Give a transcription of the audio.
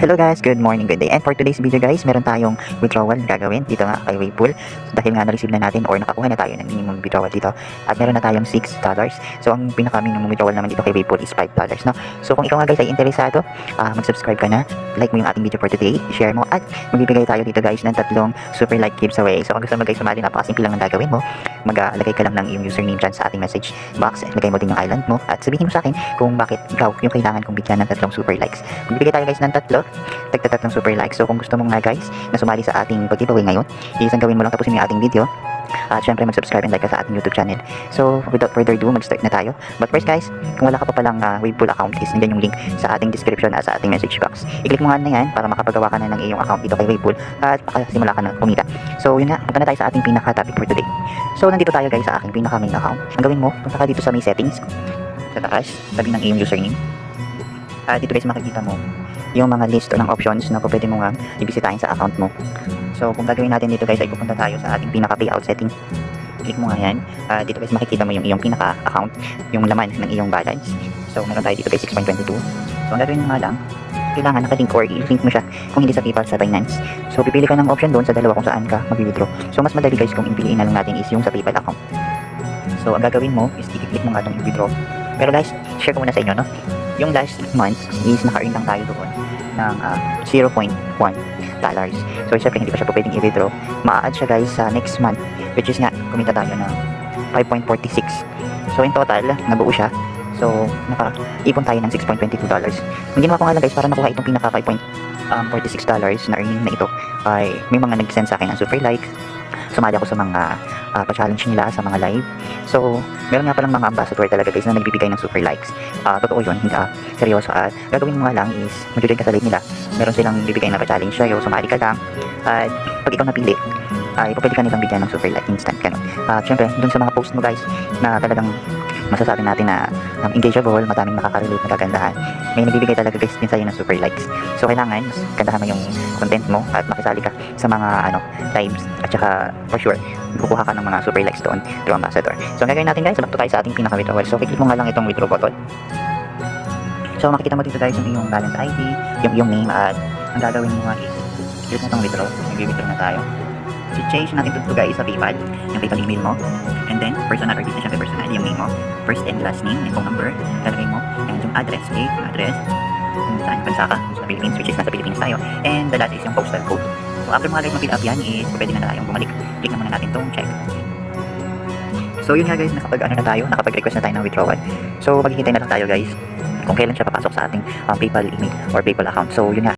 Hello guys, good morning, good day. And for today's video guys, meron tayong withdrawal gagawin dito nga kay Waypool. Dahil nga na-receive na natin or nakakuha na tayo ng minimum withdrawal dito. At meron na tayong $6. So ang pinaka-minimum withdrawal naman dito kay Waypool is $5, no? So kung ikaw nga guys ay interesado, mag-subscribe ka na, like mo yung ating video for today, share mo, at magbibigay tayo dito guys ng 3 super like giveaway. So kung gusto mo guys sumali, napakasimple lang ang gagawin mo. Mag-lagay ka lang ng iyong username dyan sa ating message box, lagay mo din yung island mo, at sabihin mo sa akin kung bakit ikaw yung kailangan kong bigyan ng 3 super likes. Magbibigay tayo guys ng 3 tagtatat ng super likes. So kung gusto mo nga guys na sumali sa ating pag-giveaway ngayon, isang gawin mo lang, tapusin mo yung ating video at syempre mag-subscribe and like ka sa ating YouTube channel. So without further ado, mag-start na tayo. But first guys, kung wala ka pa palang Waypool account, is nandiyan yung link sa ating description at sa ating message box. I-click mo nga na yan para makapagawa ka na ng iyong account dito kay Waypool at makasimula ka na kumita. So yun nga, punta na tayo sa ating pinaka-topic for today. So nandito tayo guys sa aking pinaka-main account. Ang gawin mo, punta ka dito sa may settings sa taas, tabi ng iyong username. At dito guys makikita mo yung mga list ng options na pwede mo nga ibisitahin sa account mo. So kung gagawin natin dito guys ay pupunta tayo sa ating pinaka payout setting. Click mo nga yan. Dito guys makikita mo yung iyong pinaka account, yung laman ng iyong balance. So meron tayo dito guys 6.22. So ang gagawin mo nga lang, kailangan nakalink or i-link mo siya kung hindi sa PayPal, sa Binance. So pipili ka ng option doon sa dalawa kung saan ka mag-withdraw. So mas madali guys kung ipiliin na lang natin is yung sa PayPal account. So ang gagawin mo is i-click mo nga itong withdraw. Pero guys, share ko muna sa inyo, no? Yung last month is naka-earn lang tayo doon ng $0.1. So syempre hindi pa siya pwedeng i-withdraw. Ma-add siya guys sa next month, which is nga kumita tayo ng 5.46. So in total, nabuo siya. So naka-ipon tayo ng $6.22. Yung ginawa ko nga lang guys para nakuha itong pinaka $5.46 na earning na ito ay may mga nag-send sa akin ng super likes. Sumali ako sa mga pa-challenge nila sa mga live. So, meron nga palang mga ambassador talaga guys na nagbibigay ng super likes. Totoo yun, hindi seryoso. Gagawin mo nga lang is mag-join ka sa live nila. Meron silang bibigay na pa-challenge sa'yo, sumali ka lang. At pag ikaw napili, ay pwede ka nilang bigyan ng super like instant. Ganun. Siyempre, dun sa mga post mo guys na talagang masasabi natin na engageable, madaming makaka-relate na kagandahan, may nagbibigay talaga guys din sa'yo ng super likes. So kailangan mas gandahan mo yung content mo at makisali ka sa mga lives at saka for sure kukuha ka ng mga super likes doon through ambassador. So ang gagawin natin guys, back to tayo sa ating pinaka-withdrawal. So click mo nga lang itong withdraw button. So makikita mo dito guys yung iyong balance ID, yung iyong name, at ang gagawin mo nga is click mo itong withdraw. Nag-withdraw na tayo. So change natin ito guys sa PayPal, yung PayPal email mo, and then personal or business, syempre personal, yung name mo, first and last name, yung phone number, lalagay mo, and yung address, okay, address, kung saan bansa ka, sa Philippines, which is nasa Philippines tayo, and the last is yung postal code. So after mga guys mag-fill up yan is pwede na tayong bumalik. Click na muna natin itong check. So yun nga guys, nakapag-request na tayo ng withdrawal. So maghihintay na lang tayo guys kung kailan siya papasok sa ating PayPal email or PayPal account. So yun nga.